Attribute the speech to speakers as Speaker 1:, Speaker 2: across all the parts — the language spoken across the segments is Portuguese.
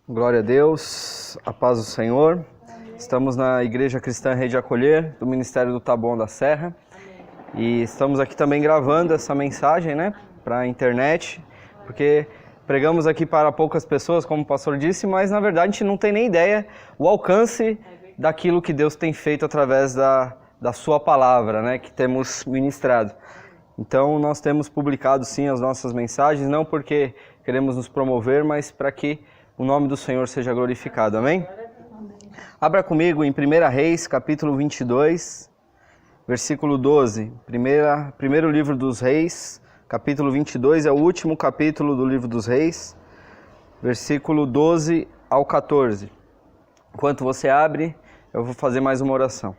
Speaker 1: Glória a Deus, a paz do Senhor. Estamos na Igreja Cristã Rede Acolher, do Ministério do Taboão da Serra. E estamos aqui também gravando essa mensagem, para a internet, porque pregamos aqui para poucas pessoas, como o pastor disse, mas na verdade a gente não tem nem ideia o alcance daquilo que Deus tem feito através da sua palavra, que temos ministrado. Então nós temos publicado sim as nossas mensagens, não porque queremos nos promover, mas para que o nome do Senhor seja glorificado, amém? Abra comigo em 1 Reis, capítulo 22, versículo 12. Primeiro livro dos Reis, capítulo 22, é o último capítulo do livro dos Reis, versículo 12 ao 14. Enquanto você abre, eu vou fazer mais uma oração.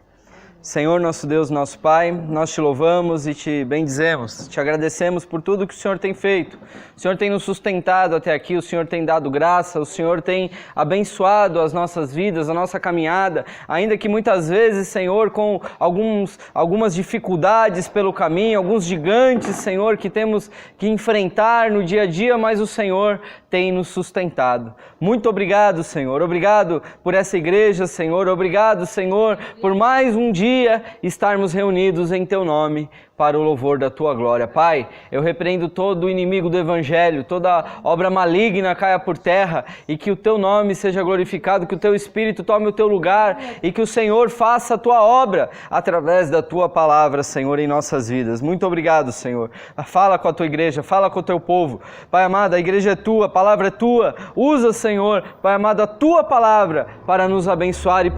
Speaker 1: Senhor, nosso Deus, nosso Pai, nós te louvamos e te bendizemos, te agradecemos por tudo que o Senhor tem feito. O Senhor tem nos sustentado até aqui, o Senhor tem dado graça, o Senhor tem abençoado as nossas vidas, a nossa caminhada, ainda que muitas vezes, Senhor, com algumas dificuldades pelo caminho, alguns gigantes, Senhor, que temos que enfrentar no dia a dia, mas o Senhor tem nos sustentado. Muito obrigado, Senhor, obrigado por essa igreja, Senhor, obrigado, Senhor, por mais um dia estarmos reunidos em Teu nome para o louvor da Tua glória. Pai, eu repreendo todo o inimigo do Evangelho, toda obra maligna caia por terra e que o Teu nome seja glorificado, que o Teu Espírito tome o Teu lugar e que o Senhor faça a Tua obra através da Tua palavra, Senhor, em nossas vidas. Muito obrigado, Senhor. Fala com a Tua igreja, fala com o Teu povo. Pai amado, a igreja é Tua, a palavra é Tua. Usa, Senhor, Pai amado, a Tua palavra para nos abençoar e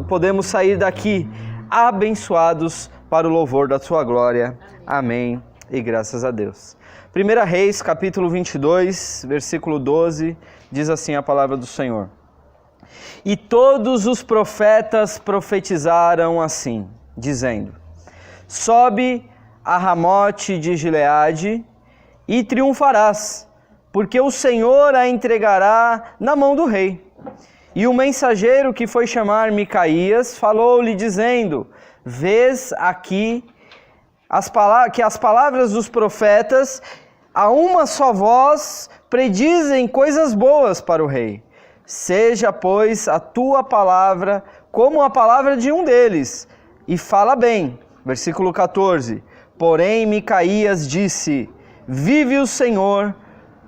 Speaker 1: podemos sair daqui abençoados para o louvor da Sua glória. Amém e graças a Deus. 1 Reis, capítulo 22, versículo 12, diz assim a palavra do Senhor. E todos os profetas profetizaram assim, dizendo: sobe a Ramote de Gileade e triunfarás, porque o Senhor a entregará na mão do rei. E o mensageiro que foi chamar Micaías falou-lhe dizendo: vês aqui que as palavras dos profetas a uma só voz predizem coisas boas para o rei. Seja, pois, a tua palavra como a palavra de um deles, e fala bem. Versículo 14. Porém Micaías disse: vive o Senhor,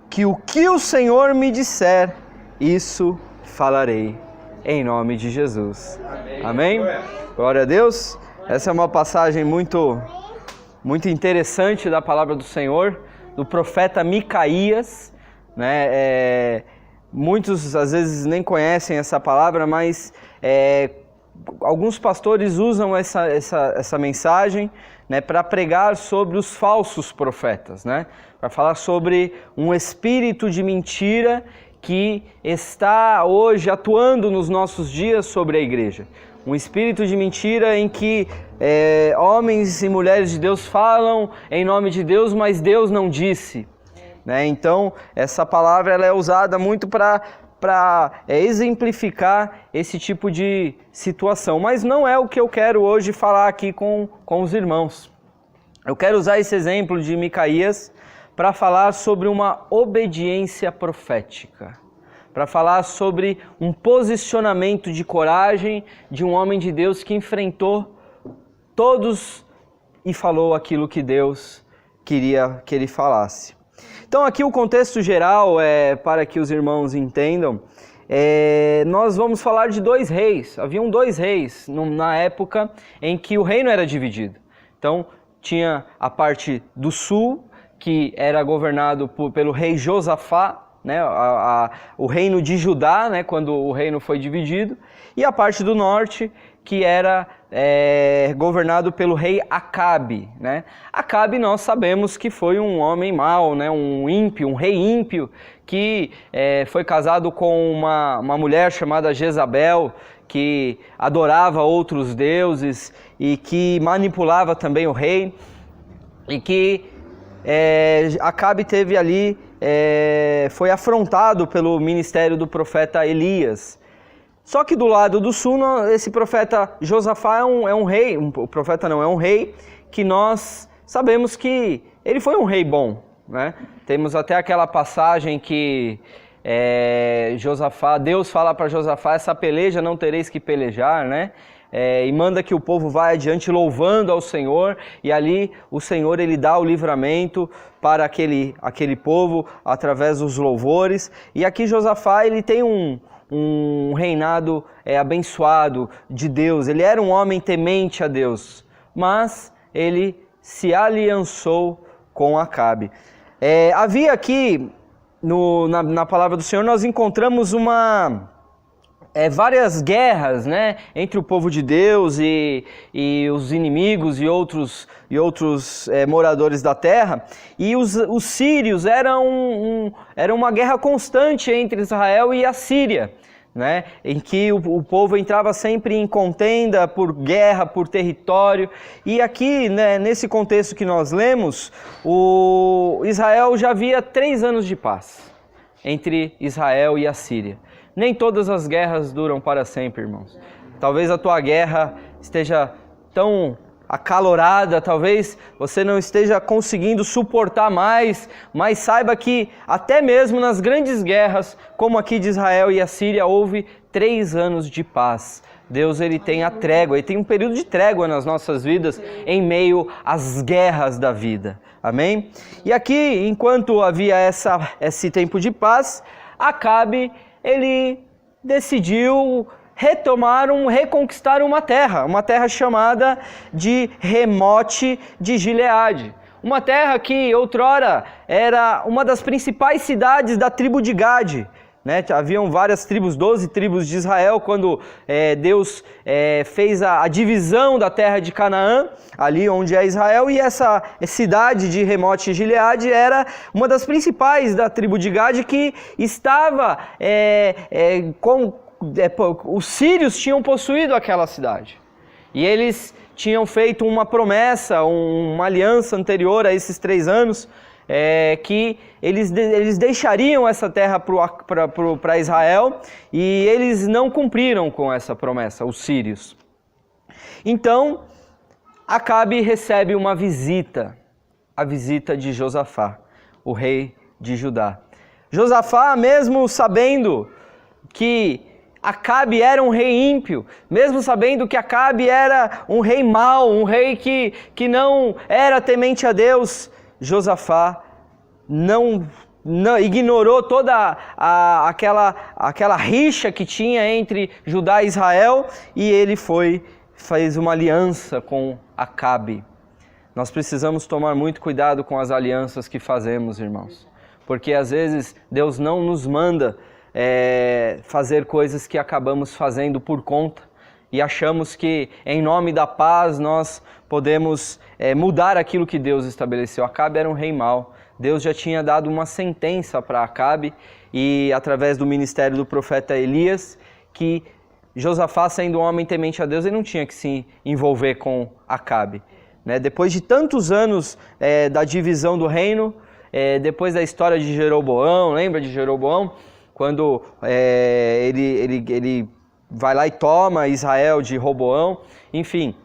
Speaker 1: que o Senhor me disser, isso falarei, em nome de Jesus. Amém? Glória a Deus. Essa é uma passagem muito interessante da palavra do Senhor, do profeta Micaías, muitos às vezes nem conhecem essa palavra, mas alguns pastores usam essa mensagem, para pregar sobre os falsos profetas, para falar sobre um espírito de mentira que está hoje atuando nos nossos dias sobre a igreja. Um espírito de mentira em que homens e mulheres de Deus falam em nome de Deus, mas Deus não disse. Então, essa palavra ela é usada muito para exemplificar esse tipo de situação. Mas não é o que eu quero hoje falar aqui com os irmãos. Eu quero usar esse exemplo de Micaías para falar sobre uma obediência profética, para falar sobre um posicionamento de coragem de um homem de Deus que enfrentou todos e falou aquilo que Deus queria que ele falasse. Então aqui o contexto geral, para que os irmãos entendam, nós vamos falar de dois reis. Haviam dois reis na época em que o reino era dividido. Então tinha a parte do sul, que era governado pelo rei Josafá, o reino de Judá, quando o reino foi dividido, e a parte do norte, que era governado pelo rei Acabe. Acabe nós sabemos que foi um homem mau, um ímpio, um rei ímpio, que foi casado com uma mulher chamada Jezabel, que adorava outros deuses e que manipulava também o rei, e que Acabe teve ali, foi afrontado pelo ministério do profeta Elias. Só que do lado do sul, esse profeta Josafá é um rei, o profeta não, é um rei que nós sabemos que ele foi um rei bom, Temos até aquela passagem que Josafá, Deus fala para Josafá, essa peleja não tereis que pelejar, né? E manda que o povo vá adiante louvando ao Senhor, e ali o Senhor ele dá o livramento para aquele povo através dos louvores. E aqui Josafá ele tem um reinado abençoado de Deus, ele era um homem temente a Deus, mas ele se aliançou com Acabe. Havia aqui na palavra do Senhor nós encontramos várias guerras, né, entre o povo de Deus e os inimigos e outros moradores da terra. E os sírios era uma guerra constante entre Israel e a Síria, né, em que o povo entrava sempre em contenda por guerra, por território. E aqui, né, nesse contexto que nós lemos, Israel já havia 3 anos de paz entre Israel e a Síria. Nem todas as guerras duram para sempre, irmãos. Talvez a tua guerra esteja tão acalorada, talvez você não esteja conseguindo suportar mais, mas saiba que até mesmo nas grandes guerras, como aqui de Israel e a Síria, houve 3 anos de paz. Deus ele tem a trégua, ele tem um período de trégua nas nossas vidas em meio às guerras da vida. Amém? E aqui, enquanto havia esse tempo de paz, Acabe ele decidiu reconquistar uma terra chamada de Ramote de Gileade. Uma terra que outrora era uma das principais cidades da tribo de Gade, né? Haviam várias tribos, 12 tribos de Israel, quando Deus fez a divisão da terra de Canaã, ali onde é Israel, e essa cidade de Ramote de Gileade era uma das principais da tribo de Gade, que estava os sírios tinham possuído aquela cidade. E eles tinham feito uma promessa, uma aliança anterior a esses 3 anos, que eles deixariam essa terra para Israel, e eles não cumpriram com essa promessa, os sírios. Então, Acabe recebe uma visita, a visita de Josafá, o rei de Judá. Josafá, mesmo sabendo que Acabe era um rei ímpio, mesmo sabendo que Acabe era um rei mau, um rei que não era temente a Deus, Josafá não ignorou toda aquela rixa que tinha entre Judá e Israel, e ele fez uma aliança com Acabe. Nós precisamos tomar muito cuidado com as alianças que fazemos, irmãos, porque às vezes Deus não nos manda fazer coisas que acabamos fazendo por conta, e achamos que em nome da paz nós podemos mudar aquilo que Deus estabeleceu. Acabe era um rei mau. Deus já tinha dado uma sentença para Acabe, e através do ministério do profeta Elias, que Josafá, sendo um homem temente a Deus, ele não tinha que se envolver com Acabe, né? Depois de tantos anos da divisão do reino, depois da história de Jeroboão, lembra de Jeroboão? Quando ele vai lá e toma Israel de Roboão. Enfim,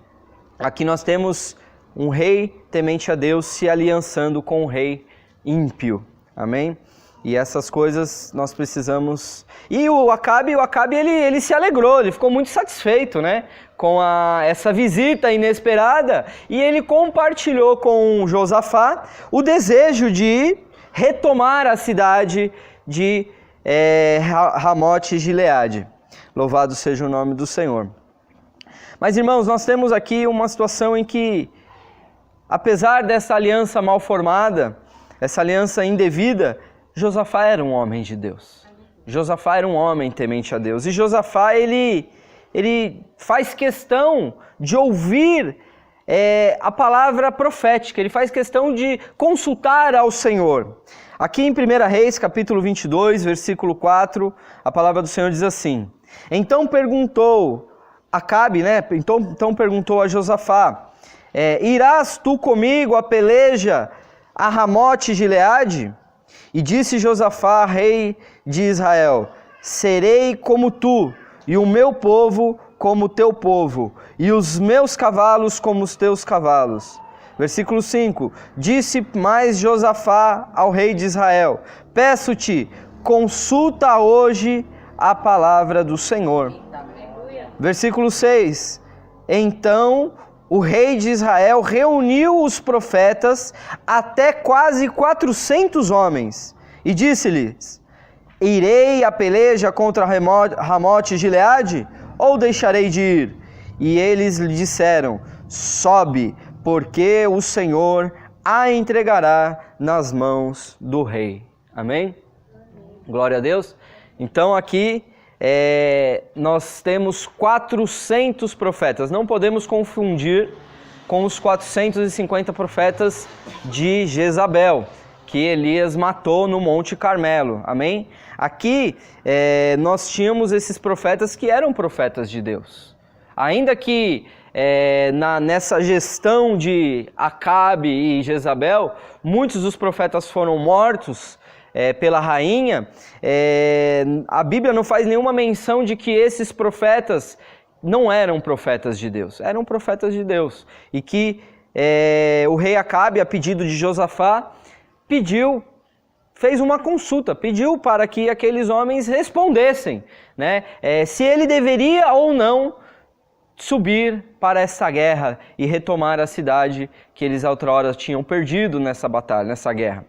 Speaker 1: aqui nós temos um rei temente a Deus se aliançando com um rei ímpio. Amém? E essas coisas nós precisamos... E o Acabe ele se alegrou, ele ficou muito satisfeito, né, com essa visita inesperada, e ele compartilhou com Josafá o desejo de retomar a cidade de Ramote Gileade. Louvado seja o nome do Senhor. Mas, irmãos, nós temos aqui uma situação em que, apesar dessa aliança mal formada, essa aliança indevida, Josafá era um homem de Deus. Josafá era um homem temente a Deus. E Josafá, ele faz questão de ouvir a palavra profética, ele faz questão de consultar ao Senhor. Aqui em 1 Reis, capítulo 22, versículo 4, a palavra do Senhor diz assim: Então perguntou Acabe, né? Então perguntou a Josafá: irás tu comigo a peleja a Ramote Gileade? E disse Josafá, rei de Israel: serei como tu, e o meu povo como o teu povo, e os meus cavalos como os teus cavalos. Versículo 5: Disse mais Josafá ao rei de Israel: peço-te, consulta hoje a palavra do Senhor. Versículo 6. Então o rei de Israel reuniu os profetas, até quase 400 homens, e disse-lhes: irei à peleja contra Ramote e Gileade, ou deixarei de ir? E eles lhe disseram: sobe, porque o Senhor a entregará nas mãos do rei. Amém? Glória a Deus. Então aqui nós temos 400 profetas. Não podemos confundir com os 450 profetas de Jezabel, que Elias matou no Monte Carmelo. Amém? Aqui nós tínhamos esses profetas que eram profetas de Deus. Ainda que nessa gestão de Acabe e Jezabel, muitos dos profetas foram mortos pela rainha, a Bíblia não faz nenhuma menção de que esses profetas não eram profetas de Deus. Eram profetas de Deus. E que o rei Acabe, a pedido de Josafá, fez uma consulta, pediu para que aqueles homens respondessem, né, se ele deveria ou não subir para essa guerra e retomar a cidade que eles outrora tinham perdido nessa batalha, nessa guerra.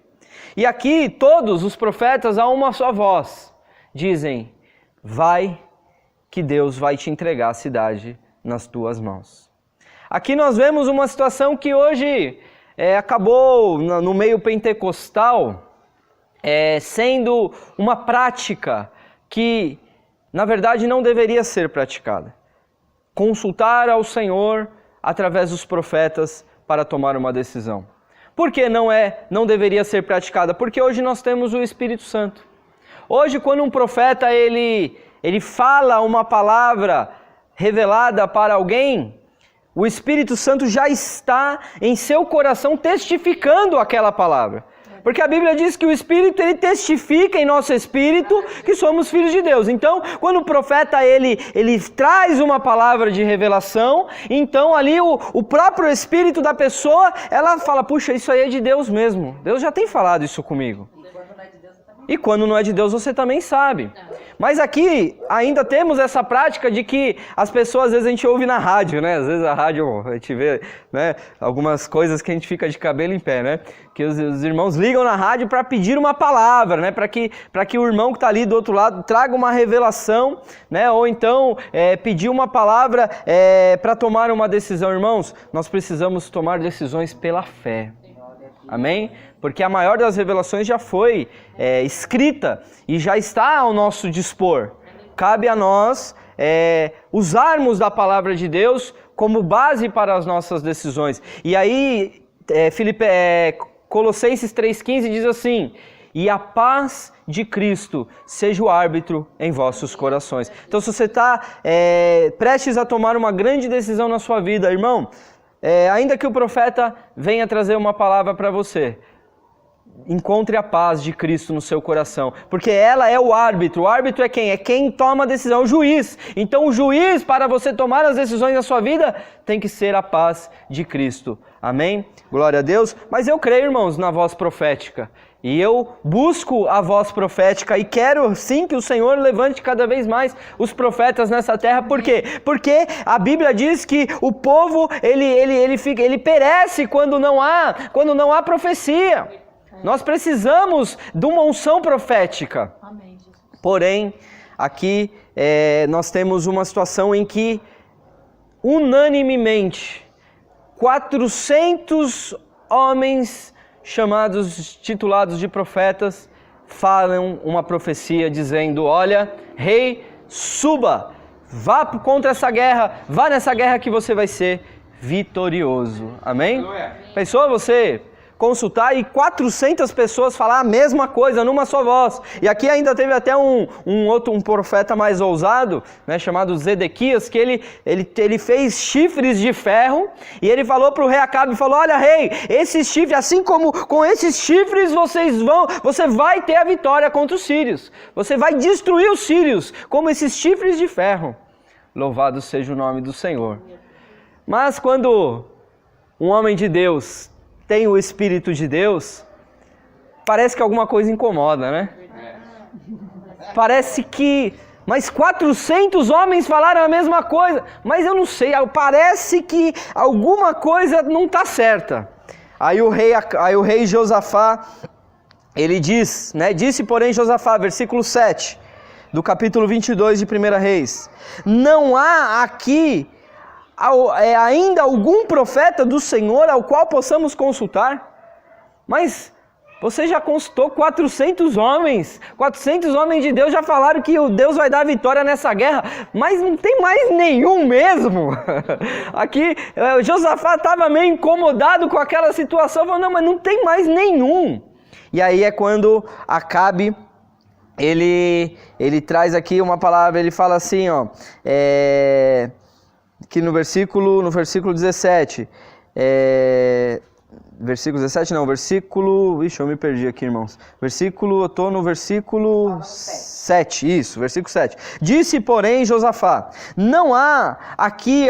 Speaker 1: E aqui todos os profetas a uma só voz dizem: vai, que Deus vai te entregar a cidade nas tuas mãos. Aqui nós vemos uma situação que hoje acabou no meio pentecostal sendo uma prática que na verdade não deveria ser praticada. Consultar ao Senhor através dos profetas para tomar uma decisão. Por que não deveria ser praticada? Porque hoje nós temos o Espírito Santo. Hoje, quando um profeta ele fala uma palavra revelada para alguém, o Espírito Santo já está em seu coração testificando aquela palavra. Porque a Bíblia diz que o Espírito ele testifica em nosso espírito que somos filhos de Deus. Então, quando o profeta ele traz uma palavra de revelação, então ali o próprio espírito da pessoa, ela fala: puxa, isso aí é de Deus mesmo. Deus já tem falado isso comigo. E quando não é de Deus, você também sabe. Mas aqui ainda temos essa prática de que as pessoas, às vezes a gente ouve na rádio, né? Às vezes a rádio, a gente vê, né, algumas coisas que a gente fica de cabelo em pé, né? Que os irmãos ligam na rádio para pedir uma palavra, né? Para que o irmão que está ali do outro lado traga uma revelação, né? Ou então pedir uma palavra para tomar uma decisão. Irmãos, nós precisamos tomar decisões pela fé. Amém? Porque a maior das revelações já foi escrita e já está ao nosso dispor. Cabe a nós usarmos da palavra de Deus como base para as nossas decisões. E aí, Colossenses 3,15 diz assim: e a paz de Cristo seja o árbitro em vossos corações. Então, se você está prestes a tomar uma grande decisão na sua vida, irmão, ainda que o profeta venha trazer uma palavra para você, encontre a paz de Cristo no seu coração, porque ela é o árbitro. O árbitro é quem? É quem toma a decisão, o juiz. Então o juiz, para você tomar as decisões da sua vida, tem que ser a paz de Cristo. Amém? Glória a Deus. Mas eu creio, irmãos, na voz profética. E eu busco a voz profética e quero sim que o Senhor levante cada vez mais os profetas nessa terra. Por quê? Porque a Bíblia diz que o povo ele perece quando não há profecia. Nós precisamos de uma unção profética. Amém, Jesus. Porém, aqui nós temos uma situação em que unanimemente 400 homens titulados de profetas, falam uma profecia dizendo: olha, rei, suba, vá contra essa guerra, vá nessa guerra que você vai ser vitorioso. Amém? Pensou você consultar e 400 pessoas falar a mesma coisa numa só voz? E aqui ainda teve até um profeta mais ousado, né, chamado Zedequias, que ele fez chifres de ferro e ele falou para o rei Acabe, falou: olha, rei, esses chifres, assim como com esses chifres você vai ter a vitória contra os sírios, você vai destruir os sírios como esses chifres de ferro. Louvado seja o nome do Senhor. Mas quando um homem de Deus tem o Espírito de Deus, parece que alguma coisa incomoda, né? Parece que... Mas 400 homens falaram a mesma coisa. Mas eu não sei, parece que alguma coisa não está certa. Aí o rei Josafá, ele diz, né? Disse, porém, Josafá, versículo 7, do capítulo 22 de 1 Reis. Não há aqui ainda algum profeta do Senhor ao qual possamos consultar? Mas... você já consultou 400 homens. 400 homens de Deus já falaram que o Deus vai dar vitória nessa guerra. Mas não tem mais nenhum mesmo. Aqui, Josafá estava meio incomodado com aquela situação. Falou, não, mas não tem mais nenhum. E aí é quando Acabe, ele traz aqui uma palavra, ele fala assim, ó. Que no versículo 17... Versículo 17, não, versículo... Ixi, eu me perdi aqui, irmãos. Eu estou no versículo 7, isso, versículo 7. Disse, porém, Josafá, não há aqui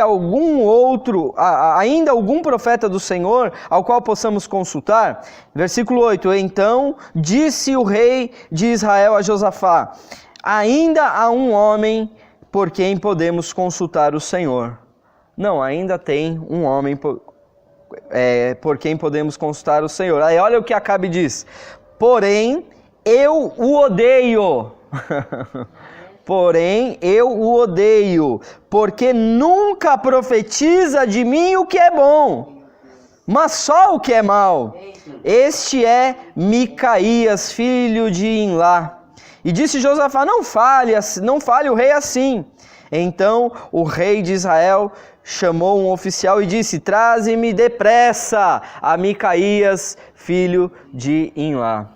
Speaker 1: ainda algum profeta do Senhor ao qual possamos consultar? Versículo 8, então disse o rei de Israel a Josafá, ainda há um homem por quem podemos consultar o Senhor. Não, ainda tem um homem por quem podemos consultar o Senhor. Aí olha o que Acabe diz. Porém, eu o odeio. Porém, eu o odeio, porque nunca profetiza de mim o que é bom, mas só o que é mal. Este é Micaías, filho de Imlá. E disse Josafá, não fale o rei assim. Então o rei de Israel chamou um oficial e disse, traze-me depressa a Micaías, filho de Imlá.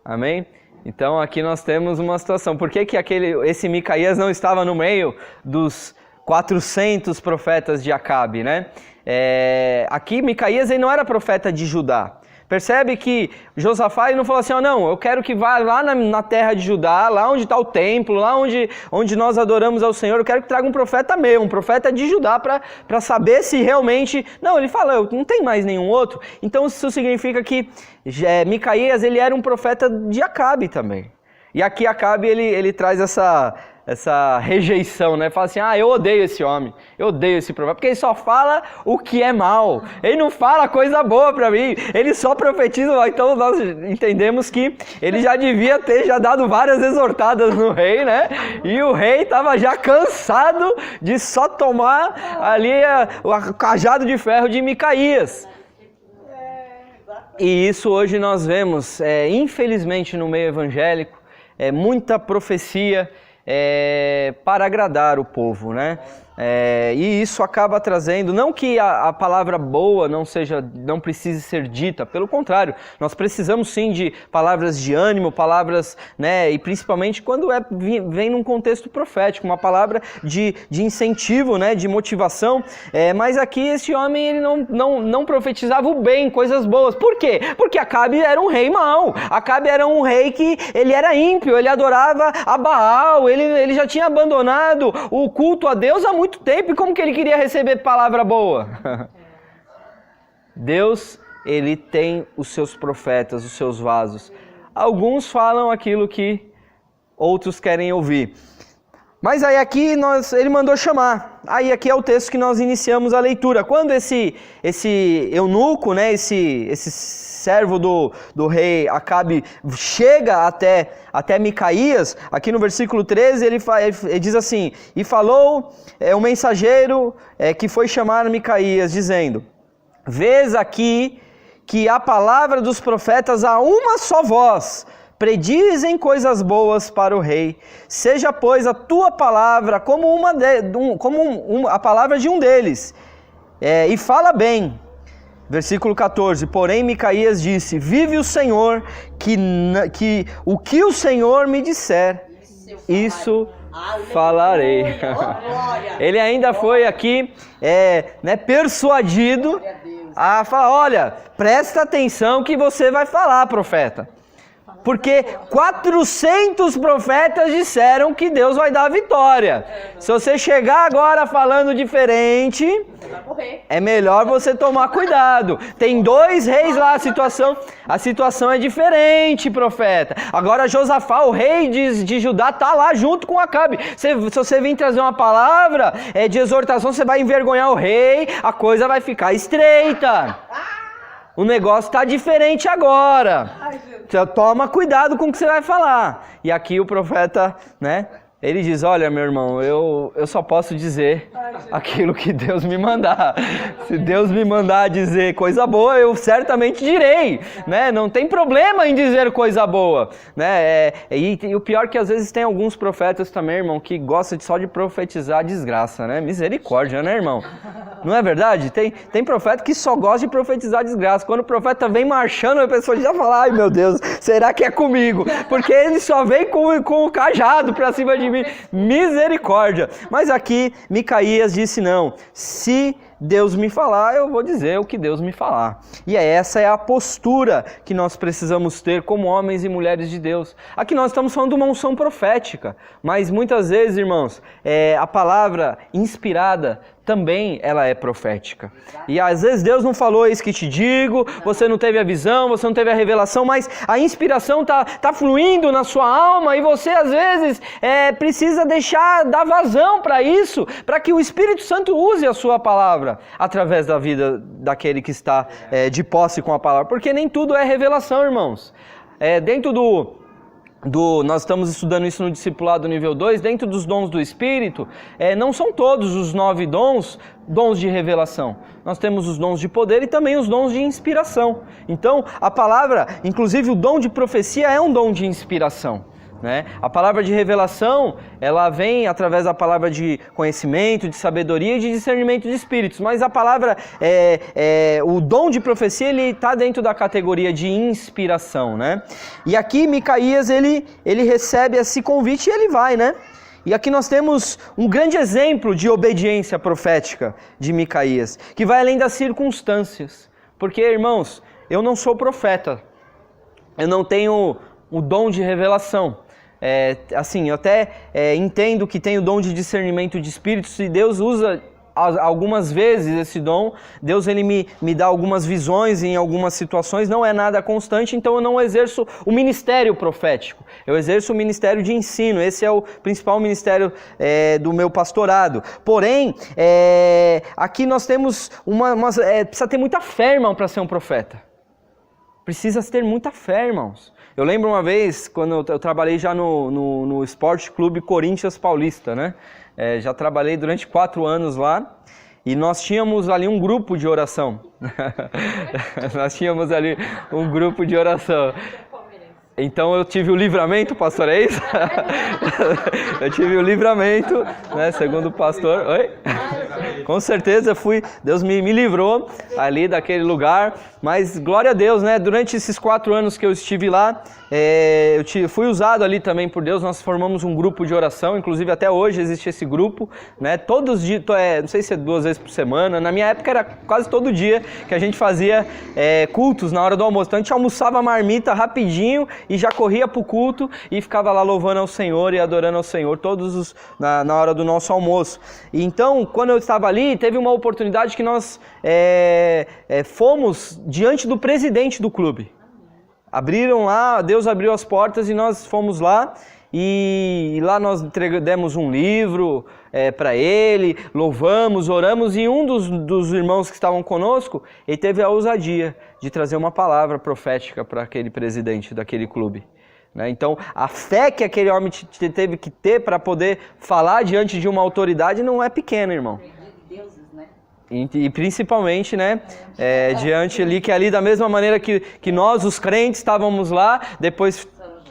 Speaker 1: Amém? Então aqui nós temos uma situação. Por que esse Micaías não estava no meio dos 400 profetas de Acabe, né? Aqui Micaías ele não era profeta de Judá. Percebe que Josafá ele não falou assim, não, eu quero que vá lá na terra de Judá, lá onde está o templo, lá onde nós adoramos ao Senhor, eu quero que traga um profeta meu, um profeta de Judá, para saber se realmente... Não, ele fala, não tem mais nenhum outro. Então isso significa que Micaías ele era um profeta de Acabe também. E aqui Acabe ele traz essa rejeição, né? Fala assim, eu odeio esse homem, eu odeio esse profeta, porque ele só fala o que é mal, ele não fala coisa boa para mim, ele só profetiza. Então nós entendemos que ele já devia ter dado várias exortadas no rei, né? E o rei estava já cansado de só tomar ali o cajado de ferro de Micaías. E isso hoje nós vemos, infelizmente no meio evangélico, muita profecia para agradar o povo, né? E isso acaba trazendo, não que a palavra boa não precise ser dita, pelo contrário, nós precisamos sim de palavras de ânimo, palavras, né, e principalmente quando vem num contexto profético, uma palavra de incentivo, né, de motivação, mas aqui esse homem ele não profetizava o bem, coisas boas. Por quê? Porque Acabe era um rei mau, Acabe era um rei que ele era ímpio, ele adorava a Baal, ele já tinha abandonado o culto a Deus há muito tempo, e como que ele queria receber palavra boa? Deus, ele tem os seus profetas, os seus vasos. Alguns falam aquilo que outros querem ouvir. Mas aí aqui ele mandou chamar. Aí aqui é o texto que nós iniciamos a leitura. Quando esse eunuco, né, esse servo do rei Acabe chega até Micaías, aqui no versículo 13 ele diz assim, e falou o mensageiro que foi chamar Micaías, dizendo, vês aqui que a palavra dos profetas há uma só voz, predizem coisas boas para o rei. Seja, pois, a tua palavra como a palavra de um deles. E fala bem. Versículo 14. Porém, Micaías disse, vive o Senhor, que o que o Senhor me disser, isso falarei. Ele ainda foi aqui persuadido a falar, olha, presta atenção que você vai falar, profeta. Porque 400 profetas disseram que Deus vai dar a vitória. Se você chegar agora falando diferente, é melhor você tomar cuidado. Tem 2 reis lá, a situação é diferente, profeta. Agora Josafá, o rei de Judá, tá lá junto com Acabe. Se você vir trazer uma palavra de exortação, você vai envergonhar o rei, a coisa vai ficar estreita. O negócio está diferente agora. Então, toma cuidado com o que você vai falar. E aqui o profeta, né? Ele diz, olha, meu irmão, eu só posso dizer aquilo que Deus me mandar. Se Deus me mandar dizer coisa boa, eu certamente direi, né? Não tem problema em dizer coisa boa, né? E o pior é que às vezes tem alguns profetas também, irmão, que gostam só de profetizar desgraça, né? Misericórdia, né, irmão? Não é verdade? Tem profeta que só gosta de profetizar desgraça. Quando o profeta vem marchando, a pessoa já fala, ai meu Deus, será que é comigo? Porque ele só vem com o cajado pra cima de mim. Misericórdia. Mas aqui Micaías disse não, se Deus me falar, eu vou dizer o que Deus me falar. E essa é a postura que nós precisamos ter como homens e mulheres de Deus. Aqui nós estamos falando de uma unção profética, mas muitas vezes, irmãos, a palavra inspirada também ela é profética. E às vezes Deus não falou isso que te digo, você não teve a visão, você não teve a revelação, mas a inspiração tá fluindo na sua alma e você às vezes precisa dar vazão para isso, para que o Espírito Santo use a sua palavra através da vida daquele que está de posse com a palavra. Porque nem tudo é revelação, irmãos. Dentro nós estamos estudando isso no discipulado nível 2, dentro dos dons do Espírito, não são todos os 9 dons de revelação. Nós temos os dons de poder e também os dons de inspiração. Então, a palavra, inclusive o dom de profecia é um dom de inspiração. Né? A palavra de revelação, ela vem através da palavra de conhecimento, de sabedoria e de discernimento de espíritos, mas a palavra, o dom de profecia, ele está dentro da categoria de inspiração, né? E aqui Micaías, ele recebe esse convite e ele vai, né? E aqui nós temos um grande exemplo de obediência profética de Micaías, que vai além das circunstâncias, porque, irmãos, eu não sou profeta, eu não tenho o dom de revelação. Eu até entendo que tem o dom de discernimento de espíritos e Deus usa algumas vezes esse dom. Deus ele me dá algumas visões em algumas situações, não é nada constante, então eu não exerço o ministério profético, eu exerço o ministério de ensino. Esse é o principal ministério do meu pastorado. Porém, aqui nós temos precisa ter muita fé, irmão, para ser um profeta. Precisa ter muita fé, irmãos. Eu lembro uma vez, quando eu trabalhei já no Esporte Clube Corinthians Paulista, né? Já trabalhei durante 4 anos lá e nós tínhamos ali um grupo de oração. Nós tínhamos ali um grupo de oração. Então eu tive o livramento, pastor, é isso? Eu tive o livramento, né, segundo o pastor. Oi? Com certeza Deus me livrou ali daquele lugar, mas glória a Deus, né? Durante esses 4 anos que eu estive lá, fui usado ali também por Deus. Nós formamos um grupo de oração, inclusive até hoje existe esse grupo, né? Todos os dias, não sei se é 2 vezes por semana, na minha época era quase todo dia que a gente fazia cultos na hora do almoço. Então a gente almoçava a marmita rapidinho e já corria para o culto e ficava lá louvando ao Senhor e adorando ao Senhor, na hora do nosso almoço. E então, quando eu estava ali, teve uma oportunidade que nós fomos diante do presidente do clube. Abriram lá, Deus abriu as portas e nós fomos lá. E lá nós demos um livro para ele, louvamos, oramos, e um dos irmãos que estavam conosco, ele teve a ousadia de trazer uma palavra profética para aquele presidente daquele clube. Né? Então, a fé que aquele homem teve que ter para poder falar diante de uma autoridade não é pequena, irmão. E principalmente, né, diante ali, que ali da mesma maneira que nós, os crentes, estávamos lá, depois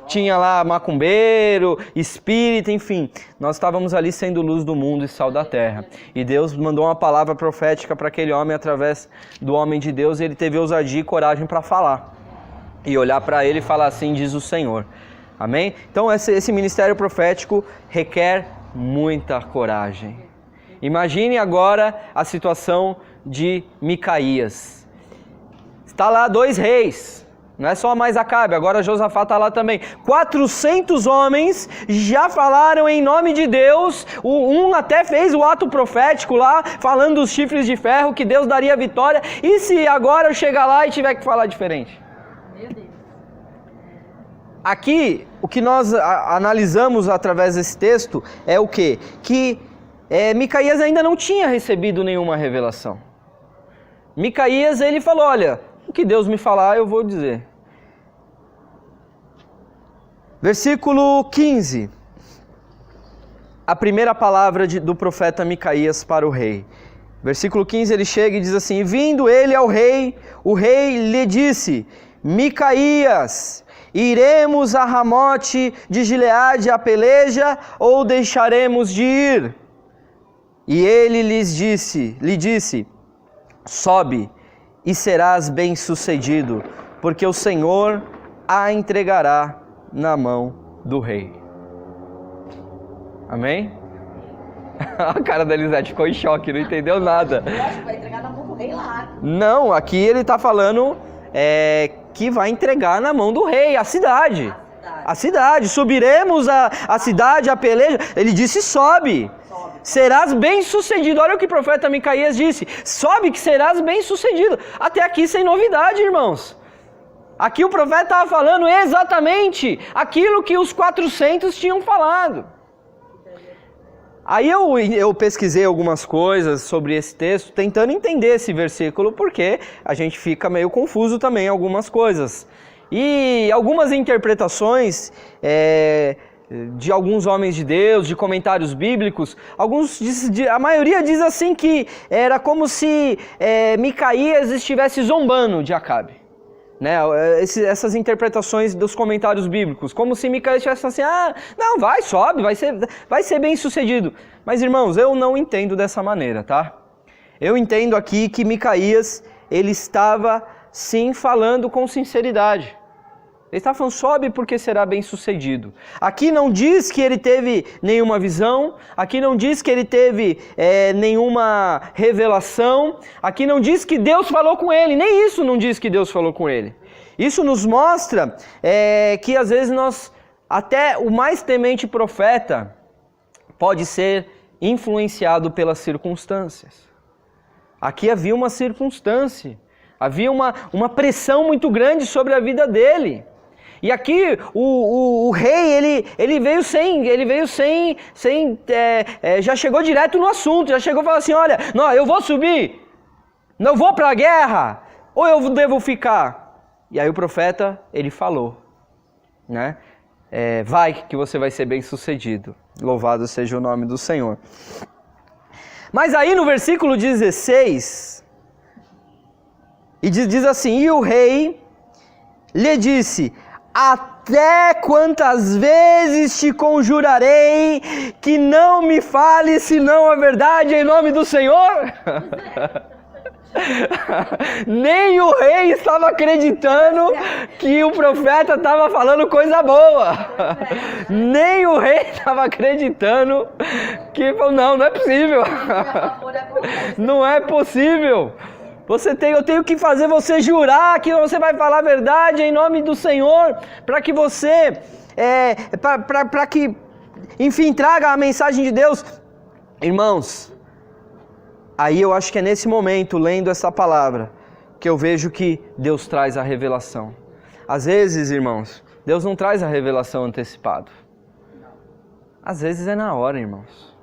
Speaker 1: tinha lá macumbeiro, espírita, enfim, nós estávamos ali sendo luz do mundo e sal da terra. E Deus mandou uma palavra profética para aquele homem através do homem de Deus, e ele teve ousadia e coragem para falar. E olhar para ele e falar assim, diz o Senhor. Amém? Então esse ministério profético requer muita coragem. Imagine agora a situação de Micaías. Está lá 2 reis, Não é só mais Acabe, agora Josafá está lá também. 400 homens já falaram em nome de Deus. Um até fez o ato profético lá, falando dos chifres de ferro, que Deus daria vitória. E se agora eu chegar lá e tiver que falar diferente?
Speaker 2: Meu Deus.
Speaker 1: Aqui, o que nós analisamos através desse texto é o quê? Que Micaías ainda não tinha recebido nenhuma revelação. Micaías, ele falou, olha, o que Deus me falar eu vou dizer. Versículo 15. A primeira palavra do profeta Micaías para o rei. Versículo 15, ele chega e diz assim: vindo ele ao rei, o rei lhe disse: Micaías, iremos a Ramote de Gileade a peleja, ou deixaremos de ir? E ele lhe disse: sobe, e serás bem-sucedido, porque o Senhor a entregará na mão do rei. Amém? A cara da Elisete ficou em choque, não entendeu nada.
Speaker 2: Lógico, vai entregar na mão do rei lá.
Speaker 1: Não, aqui ele está falando que vai entregar na mão do rei a cidade. A cidade. Subiremos a cidade, a peleja. Ele disse: sobe. Serás bem-sucedido. Olha o que o profeta Micaías disse: sobe que serás bem-sucedido. Até aqui sem novidade, irmãos. Aqui o profeta estava falando exatamente aquilo que os 400 tinham falado. Aí eu pesquisei algumas coisas sobre esse texto, tentando entender esse versículo, porque a gente fica meio confuso também em algumas coisas. E algumas interpretações de alguns homens de Deus, de comentários bíblicos, a maioria diz assim que era como se Micaías estivesse zombando de Acabe. Né? Essas interpretações dos comentários bíblicos, como se Micaías estivesse assim: não, sobe, vai ser bem sucedido. Mas irmãos, eu não entendo dessa maneira, tá? Eu entendo aqui que Micaías, ele estava sim falando com sinceridade. Ele está falando: sobe porque será bem sucedido. Aqui não diz que ele teve nenhuma visão, aqui não diz que ele teve nenhuma revelação, aqui não diz que Deus falou com ele, nem isso não diz que Deus falou com ele. Isso nos mostra que às vezes até o mais temente profeta pode ser influenciado pelas circunstâncias. Aqui havia uma circunstância, havia uma pressão muito grande sobre a vida dele. E aqui o rei, ele veio sem já chegou direto no assunto, já chegou e falou assim: olha, não, eu vou subir, não vou para a guerra, ou eu devo ficar? E aí o profeta, ele falou, né? Vai que você vai ser bem sucedido, louvado seja o nome do Senhor. Mas aí no versículo 16, e diz assim: e o rei lhe disse: até quantas vezes te conjurarei que não me fale senão a verdade em nome do Senhor? Nem o rei estava acreditando que o profeta estava falando coisa boa. Nem o rei estava acreditando que falou: não é possível. Não é possível. Eu tenho que fazer você jurar que você vai falar a verdade em nome do Senhor, para que você, para que, enfim, traga a mensagem de Deus. Irmãos, aí eu acho que é nesse momento, lendo essa palavra, que eu vejo que Deus traz a revelação. Às vezes, irmãos, Deus não traz a revelação antecipada. Às vezes é na hora, irmãos.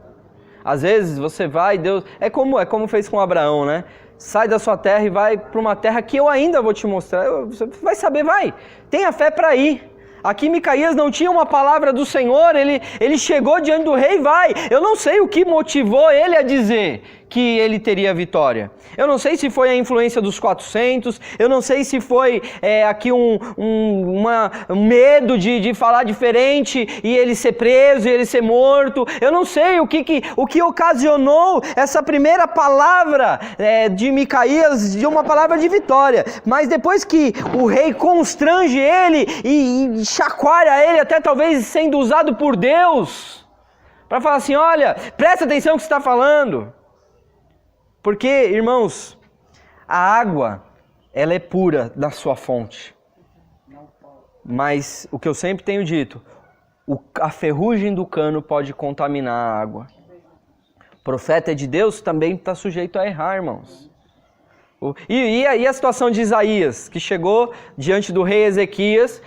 Speaker 1: Às vezes você vai, Deus... É como fez com Abraão, né? Sai da sua terra e vai para uma terra que eu ainda vou te mostrar. Você vai saber, vai. Tenha fé para ir. Aqui Micaías não tinha uma palavra do Senhor, ele chegou diante do rei e vai. Eu não sei o que motivou ele a dizer que ele teria vitória. Eu não sei se foi a influência dos 400, eu não sei se foi aqui um medo de falar diferente e ele ser preso e ele ser morto. Eu não sei o que ocasionou essa primeira palavra de Micaías, de uma palavra de vitória. Mas depois que o rei constrange ele e chacoalha ele, até talvez sendo usado por Deus, para falar assim: olha, presta atenção no que você está falando. Porque, irmãos, a água, ela é pura da sua fonte. Mas o que eu sempre tenho dito, a ferrugem do cano pode contaminar a água. O profeta de Deus também está sujeito a errar, irmãos. E a situação de Isaías, que chegou diante do rei Ezequias,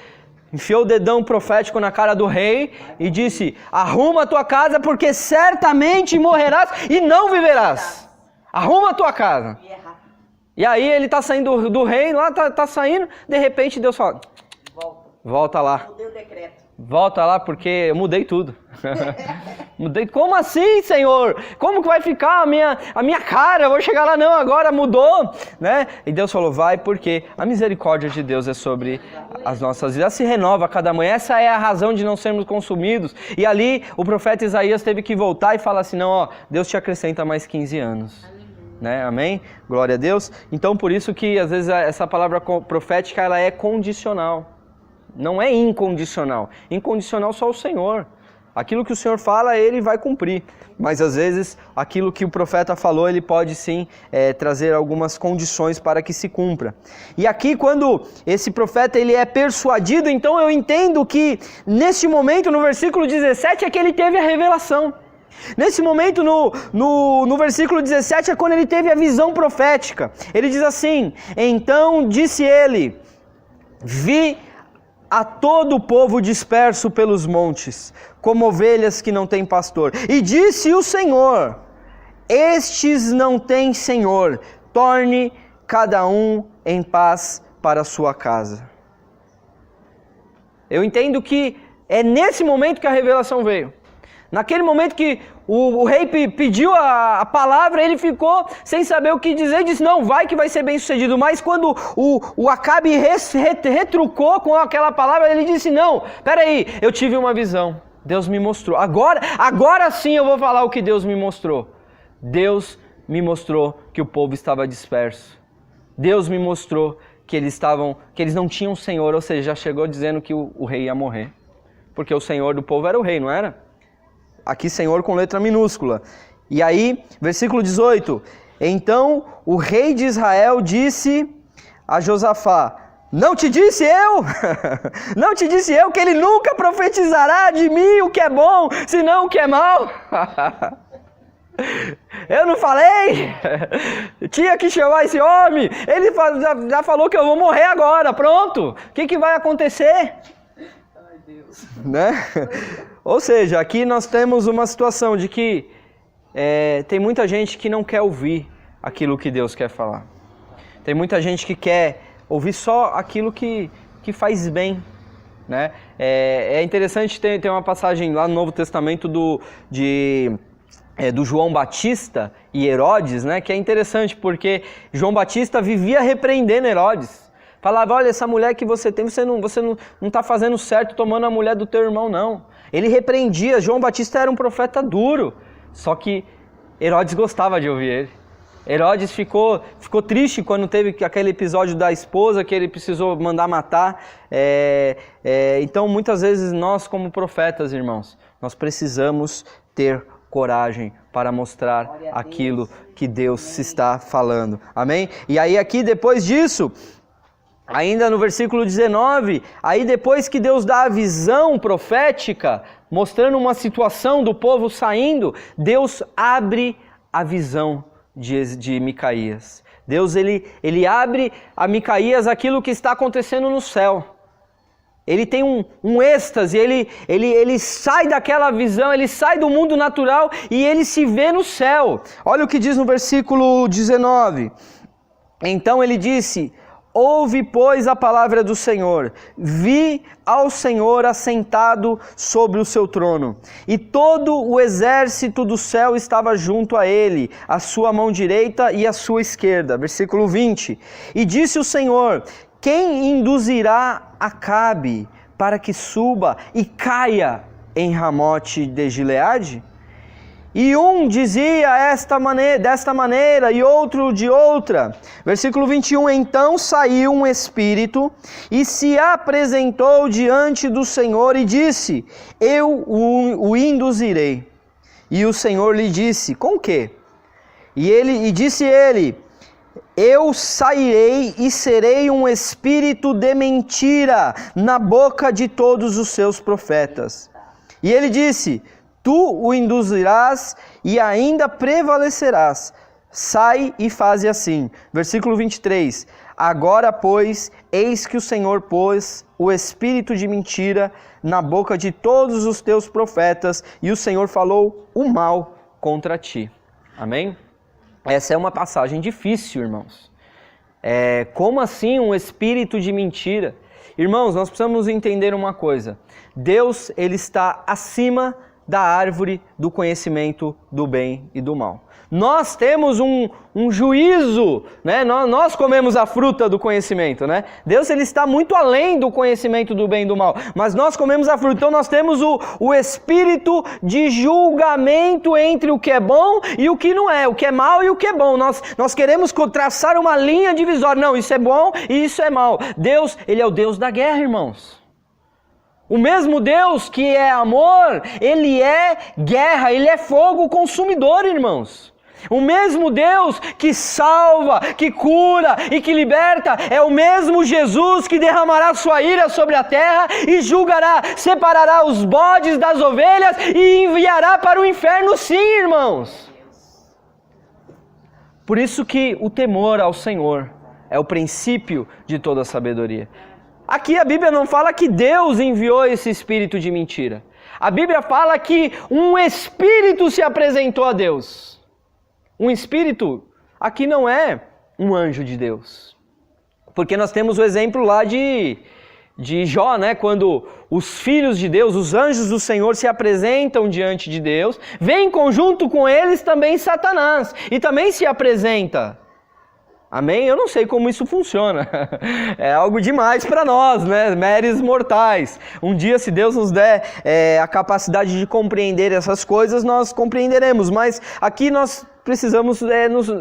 Speaker 1: enfiou o dedão profético na cara do rei e disse: arruma a tua casa porque certamente morrerás e não viverás. Arruma a tua casa. E aí ele está saindo do rei, lá está saindo, de repente Deus fala: volta lá.
Speaker 2: Mudei o decreto.
Speaker 1: Volta lá porque eu mudei tudo. Mudei. Como assim, Senhor? Como que vai ficar a minha cara? Eu vou chegar lá, não, agora mudou, né? E Deus falou: vai, porque a misericórdia de Deus é sobre as nossas vidas. Ela se renova a cada manhã. Essa é a razão de não sermos consumidos. E ali o profeta Isaías teve que voltar e falar assim: não, ó, Deus te acrescenta mais 15 anos. Né? Amém? Glória a Deus. Então por isso que às vezes essa palavra profética ela é condicional. Não é incondicional. Incondicional só o Senhor. Aquilo que o Senhor fala, Ele vai cumprir. Mas às vezes, aquilo que o profeta falou, ele pode sim trazer algumas condições para que se cumpra. E aqui, quando esse profeta ele é persuadido, então eu entendo que, neste momento, no versículo 17, é que ele teve a revelação. Nesse momento, no versículo 17, é quando ele teve a visão profética. Ele diz assim: então disse ele, vi a todo o povo disperso pelos montes, como ovelhas que não têm pastor. E disse o Senhor: estes não têm Senhor, torne cada um em paz para a sua casa. Eu entendo que é nesse momento que a revelação veio. Naquele momento que o rei pediu a palavra, ele ficou sem saber o que dizer, disse: não, vai que vai ser bem sucedido. Mas quando o Acabe retrucou com aquela palavra, ele disse: não, peraí, eu tive uma visão, Deus me mostrou. Agora sim eu vou falar o que Deus me mostrou. Deus me mostrou que o povo estava disperso. Deus me mostrou que eles não tinham Senhor, ou seja, já chegou dizendo que o rei ia morrer. Porque o Senhor do povo era o rei, não era? Aqui Senhor com letra minúscula. E aí, versículo 18. Então o rei de Israel disse a Josafá: não te disse eu? Não te disse eu que ele nunca profetizará de mim o que é bom, senão o que é mal? Eu não falei? Tinha que chamar esse homem. Ele já falou que eu vou morrer agora, pronto. O que vai acontecer? Ai, Deus. Né? Ou seja, aqui nós temos uma situação de que tem muita gente que não quer ouvir aquilo que Deus quer falar. Tem muita gente que quer ouvir só aquilo que faz bem. Né? É interessante, tem uma passagem lá no Novo Testamento do João Batista e Herodes, né? Que é interessante porque João Batista vivia repreendendo Herodes. Falava: olha, essa mulher que você tem, você não está fazendo certo tomando a mulher do teu irmão, não. Ele repreendia. João Batista era um profeta duro, só que Herodes gostava de ouvir ele. Herodes ficou triste quando teve aquele episódio da esposa que ele precisou mandar matar. Então, muitas vezes nós como profetas, irmãos, nós precisamos ter coragem para mostrar aquilo que Deus está falando. Amém? E aí aqui depois disso, ainda no versículo 19, aí depois que Deus dá a visão profética, mostrando uma situação do povo saindo, Deus abre a visão de Micaías. Deus ele abre a Micaías aquilo que está acontecendo no céu. Ele tem um êxtase, ele sai daquela visão, ele sai do mundo natural e ele se vê no céu. Olha o que diz no versículo 19. Então ele disse: ouve, pois, a palavra do Senhor. Vi ao Senhor assentado sobre o seu trono, e todo o exército do céu estava junto a ele, a sua mão direita e a sua esquerda. Versículo 20. E disse o Senhor: quem induzirá Acabe para que suba e caia em Ramote de Gileade? E um dizia desta maneira e outro de outra. Versículo 21. Então saiu um espírito e se apresentou diante do Senhor e disse: eu o induzirei. E o Senhor lhe disse: com quê? E disse ele: eu sairei e serei um espírito de mentira na boca de todos os seus profetas. E ele disse, tu o induzirás e ainda prevalecerás. Sai e faze assim. Versículo 23. Agora, pois, eis que o Senhor pôs o espírito de mentira na boca de todos os teus profetas, e o Senhor falou o mal contra ti. Amém? Essa é uma passagem difícil, irmãos. Como assim um espírito de mentira? Irmãos, nós precisamos entender uma coisa. Deus, ele está acima da árvore do conhecimento do bem e do mal. Nós temos um juízo, né? Nós comemos a fruta do conhecimento, né? Deus, ele está muito além do conhecimento do bem e do mal, mas nós comemos a fruta, então nós temos o espírito de julgamento entre o que é bom e o que não é, o que é mal e o que é bom. Nós queremos traçar uma linha divisória, não, isso é bom e isso é mal. Deus, ele é o Deus da guerra, irmãos. O mesmo Deus que é amor, ele é guerra, ele é fogo consumidor, irmãos. O mesmo Deus que salva, que cura e que liberta, é o mesmo Jesus que derramará sua ira sobre a terra e julgará, separará os bodes das ovelhas e enviará para o inferno, sim, irmãos. Por isso que o temor ao Senhor é o princípio de toda a sabedoria. Aqui a Bíblia não fala que Deus enviou esse espírito de mentira. A Bíblia fala que um espírito se apresentou a Deus. Um espírito aqui não é um anjo de Deus. Porque nós temos o exemplo lá de Jó, né? Quando os filhos de Deus, os anjos do Senhor se apresentam diante de Deus, vem em conjunto com eles também Satanás e também se apresenta. Amém? Eu não sei como isso funciona. É algo demais para nós, né? Meros mortais. Um dia, se Deus nos der a capacidade de compreender essas coisas, nós compreenderemos. Mas aqui nós precisamos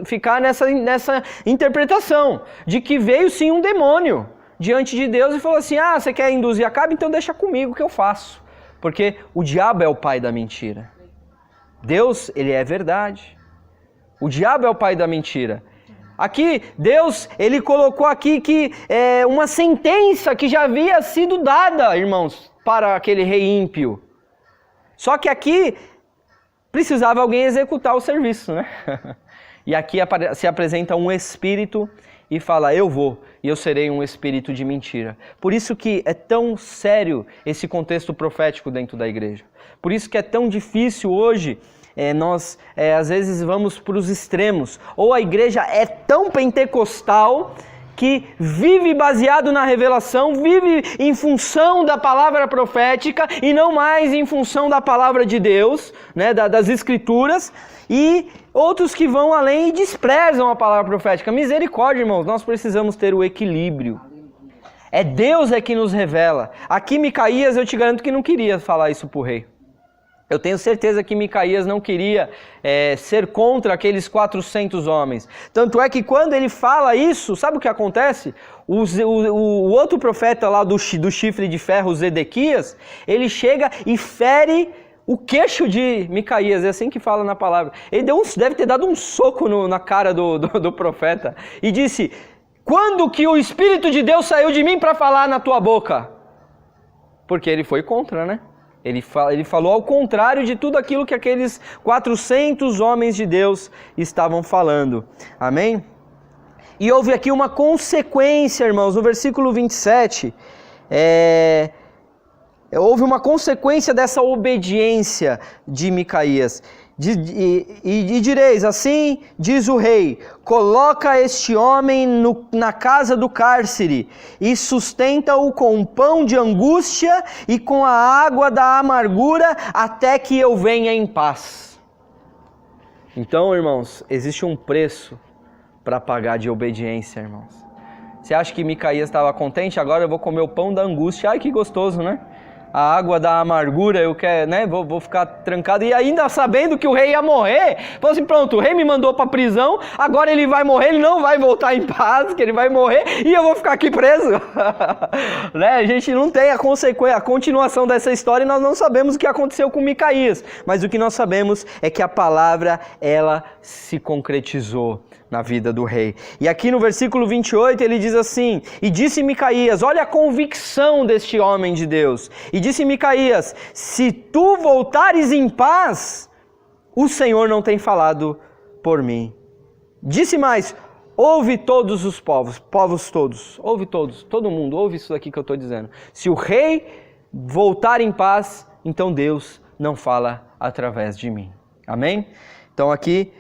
Speaker 1: ficar nessa interpretação de que veio sim um demônio diante de Deus e falou assim, você quer induzir a cabo? Então deixa comigo que eu faço. Porque o diabo é o pai da mentira. Deus, ele é verdade. O diabo é o pai da mentira. Aqui, Deus, ele colocou aqui que uma sentença que já havia sido dada, irmãos, para aquele rei ímpio. Só que aqui precisava alguém executar o serviço, né? E aqui se apresenta um espírito e fala, eu vou, e eu serei um espírito de mentira. Por isso que é tão sério esse contexto profético dentro da igreja. Por isso que é tão difícil hoje. Nós às vezes vamos para os extremos, ou a igreja é tão pentecostal que vive baseado na revelação, vive em função da palavra profética e não mais em função da palavra de Deus, né, das escrituras, e outros que vão além e desprezam a palavra profética. Misericórdia, irmãos, nós precisamos ter o equilíbrio. Deus que nos revela. Aqui Micaías, eu te garanto que não queria falar isso para o rei. Eu tenho certeza que Micaías não queria ser contra aqueles 400 homens. Tanto é que quando ele fala isso, sabe o que acontece? O outro profeta lá do chifre de ferro, Zedequias, ele chega e fere o queixo de Micaías, é assim que fala na palavra. Ele deve ter dado um soco na cara do profeta e disse, quando que o Espírito de Deus saiu de mim para falar na tua boca? Porque ele foi contra, né? Ele falou ao contrário de tudo aquilo que aqueles 400 homens de Deus estavam falando. Amém? E houve aqui uma consequência, irmãos, no versículo 27. Houve uma consequência dessa obediência de Micaías. E direis, assim diz o rei, coloca este homem na casa do cárcere e sustenta-o com pão de angústia e com a água da amargura até que eu venha em paz. Então, irmãos, existe um preço para pagar de obediência, irmãos. Você acha que Micaías estava contente? Agora eu vou comer o pão da angústia. Ai, que gostoso, né? A água da amargura, eu quero, né? Vou ficar trancado. E ainda sabendo que o rei ia morrer, falou assim, pronto, o rei me mandou para a prisão, agora ele vai morrer, ele não vai voltar em paz, que ele vai morrer e eu vou ficar aqui preso. Né? A gente não tem a consequência, a continuação dessa história e nós não sabemos o que aconteceu com Micaías. Mas o que nós sabemos é que a palavra, ela se concretizou na vida do rei. E aqui no versículo 28 ele diz assim: e disse Micaías, olha a convicção deste homem de Deus, e disse Micaías, se tu voltares em paz, o Senhor não tem falado por mim. Disse mais, ouve todos os povos todos, ouve todos, todo mundo, ouve isso daqui que eu estou dizendo. Se o rei voltar em paz, então Deus não fala através de mim. Amém? Então aqui,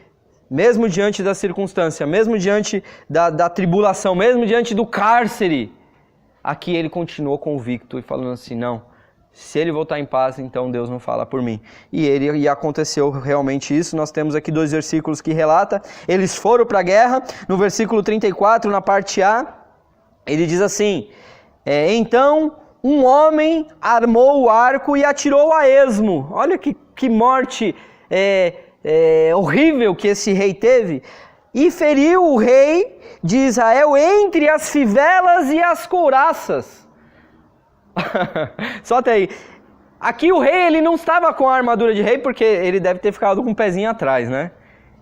Speaker 1: mesmo diante da circunstância, mesmo diante da tribulação, mesmo diante do cárcere, aqui ele continuou convicto e falando assim, não, se ele voltar em paz, então Deus não fala por mim. E aconteceu realmente isso. Nós temos aqui 2 versículos que relata. Eles foram para a guerra. No versículo 34, na parte A, ele diz assim, então um homem armou o arco e atirou a esmo. Olha que morte horrível que esse rei teve. E feriu o rei de Israel entre as fivelas e as couraças. Só até aí. Aqui o rei ele não estava com a armadura de rei porque ele deve ter ficado com o pezinho atrás, né?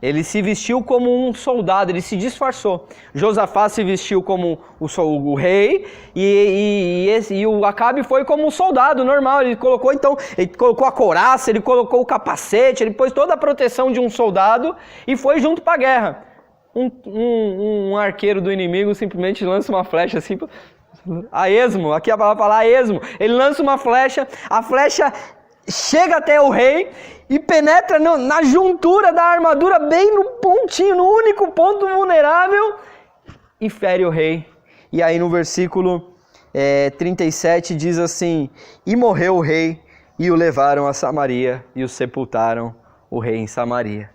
Speaker 1: Ele se vestiu como um soldado, ele se disfarçou. Josafá se vestiu como o rei e o Acabe foi como um soldado normal. Ele colocou a couraça, ele colocou o capacete, ele pôs toda a proteção de um soldado e foi junto para a guerra. Um arqueiro do inimigo simplesmente lança uma flecha assim, a esmo, aqui a palavra fala a esmo. Ele lança uma flecha, a flecha chega até o rei e penetra na juntura da armadura, bem no pontinho, no único ponto vulnerável, e fere o rei. E aí no versículo 37 diz assim, e morreu o rei, e o levaram a Samaria, e o sepultaram, o rei em Samaria.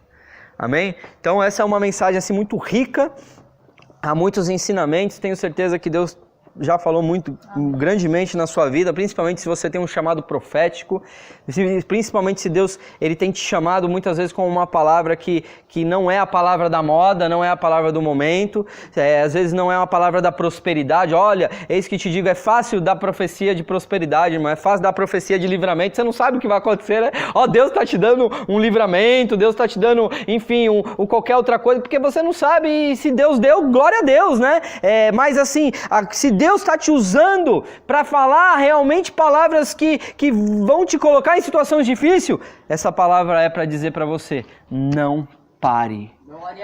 Speaker 1: Amém? Então essa é uma mensagem assim muito rica, há muitos ensinamentos, tenho certeza que Deus já falou muito grandemente na sua vida, principalmente se você tem um chamado profético, principalmente se Deus ele tem te chamado muitas vezes com uma palavra que não é a palavra da moda, não é a palavra do momento, às vezes não é uma palavra da prosperidade. Olha, eis que te digo, é fácil dar profecia de prosperidade, irmão, é fácil dar profecia de livramento, você não sabe o que vai acontecer, né? Deus está te dando um livramento, Deus está te dando, enfim, qualquer outra coisa, porque você não sabe, e se Deus deu, glória a Deus, né? Mas assim, se Deus está te usando para falar realmente palavras que vão te colocar em situações difíceis, essa palavra é para dizer para você, não pare.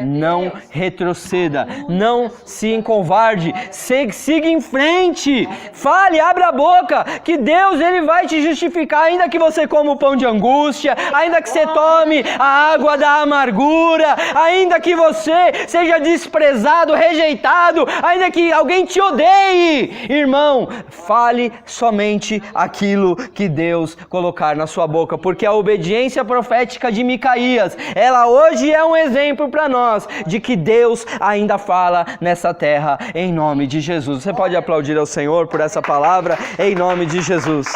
Speaker 1: Não retroceda, não se encovarde, siga em frente, fale, abra a boca, que Deus ele vai te justificar, ainda que você coma o pão de angústia, ainda que você tome a água da amargura, ainda que você seja desprezado, rejeitado, ainda que alguém te odeie, irmão, fale somente aquilo que Deus colocar na sua boca, porque a obediência profética de Micaías, ela hoje é um exemplo para nós, de que Deus ainda fala nessa terra, em nome de Jesus. Você pode aplaudir ao Senhor por essa palavra, em nome de Jesus.